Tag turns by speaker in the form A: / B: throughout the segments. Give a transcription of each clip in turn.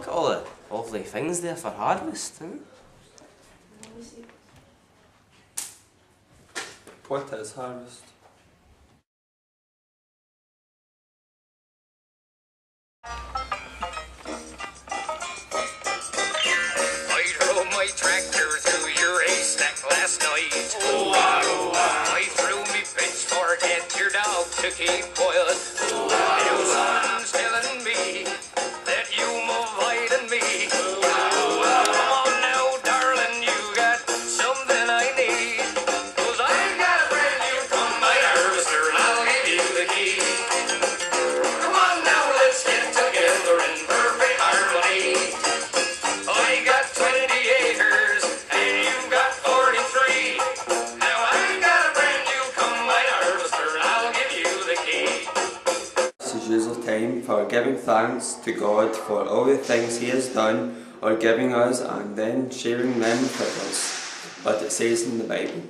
A: Look at all the lovely things there for harvest.
B: What is harvest?
C: I drove my tractor through your haystack last night. I threw me pitchfork at your dog to keep quiet. Now something's telling me that you avoiding me. Come on now, darling, you got something I need. 'Cause I got a brand new combine harvester and I'll give you the key. Come on now, let's get together in perfect harmony. I got 20 acres and you've got 43. Now I got a brand new combine harvester and I'll give you the key.
B: This is usually time for giving thanks to God for all the things He has done or giving us and then sharing them with others. But it says in the Bible.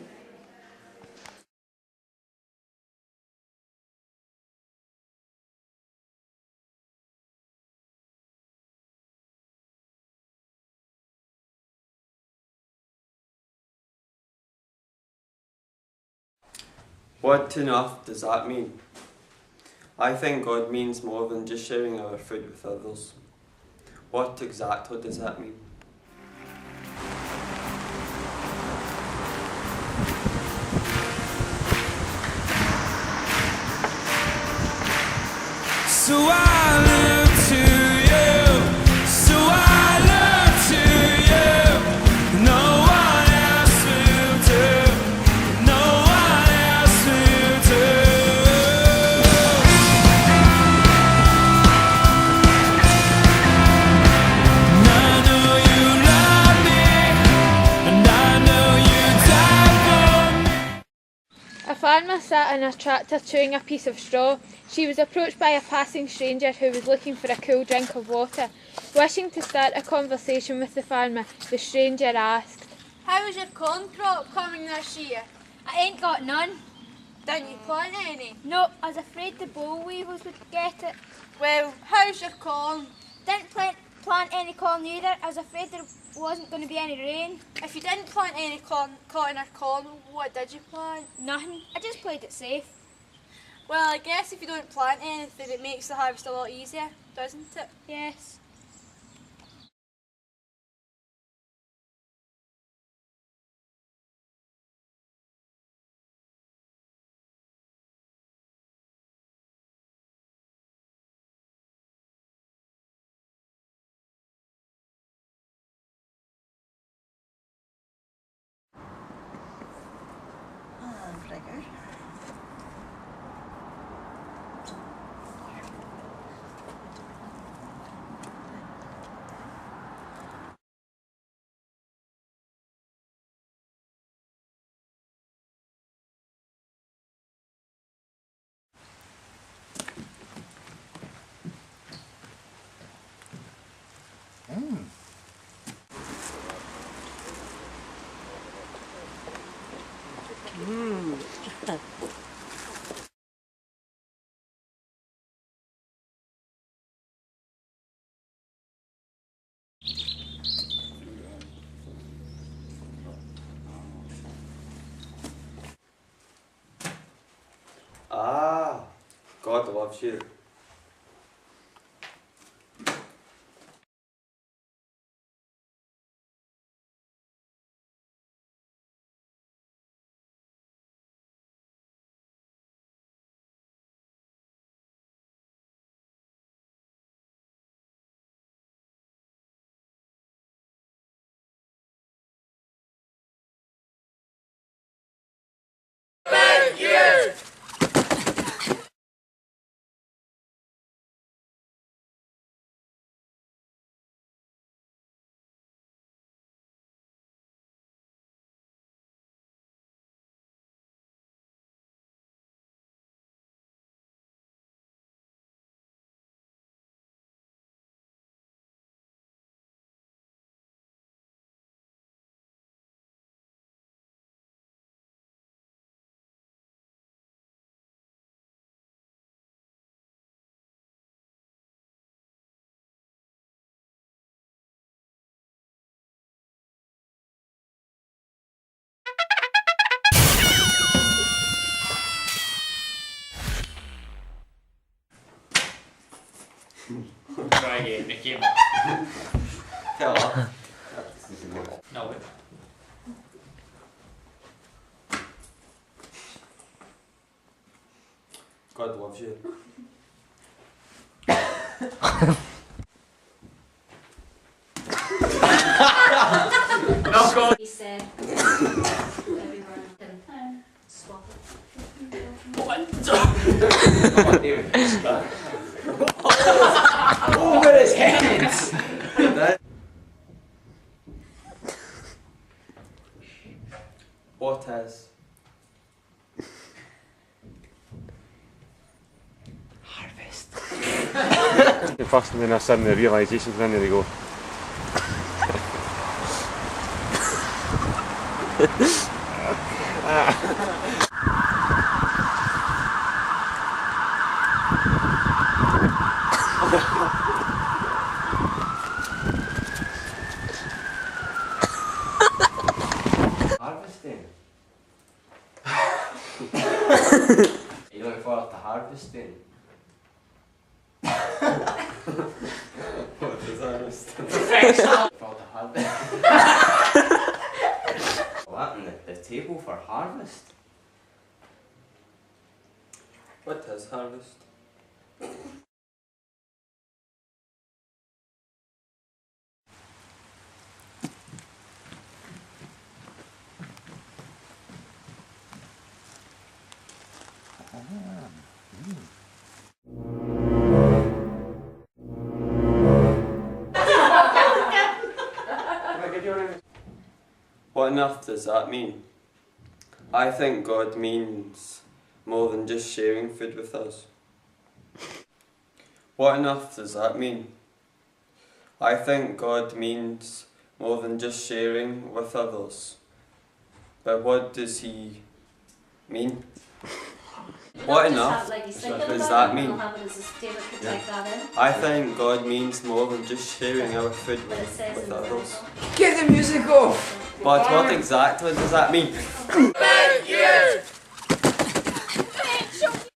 B: What enough does that mean? I think God means more than just sharing our food with others. What exactly does that mean?
D: So I look to you, so I look to you. No one else will do, no one else will do. And I know you love me, and I know you die for me.
E: A farmer sat in a tractor chewing a piece of straw. She was approached by a passing stranger who was looking for a cool drink of water. Wishing to start a conversation with the farmer, the stranger asked,
F: How is your corn crop coming this year?
G: I ain't got none.
F: Didn't you plant any?
G: No, I was afraid the boll weevils would get it.
F: Well, how's your corn?
G: Didn't plant any corn either. I was afraid there wasn't going to be any rain.
F: If you didn't plant any cotton or corn, what did you plant?
G: Nothing. I just played it safe.
F: Well, I guess if you don't plant anything, it makes the harvest a lot easier, doesn't it?
G: Yes.
B: Ah, God loves you.
H: Try again, it came up.
B: Tell her.
H: No, wait.
B: God loves you.
H: No, God.
I: He said everyone can swap it.
A: Over his head!
B: What is?
J: The first and then I suddenly realisation then there you go.
A: Harvesting. Are you looking forward to harvesting?
B: What is harvest?
A: Forward to harvest. What in the table for harvest?
B: What is harvest? What on earth does that mean? I think God means more than just sharing food with us. What on earth does that mean? I think God means more than just sharing with others. But what does he mean? What on earth does that mean? I think God means more than just sharing our food with others.
A: Get the music off!
B: But what exactly does that mean?
D: Thank you!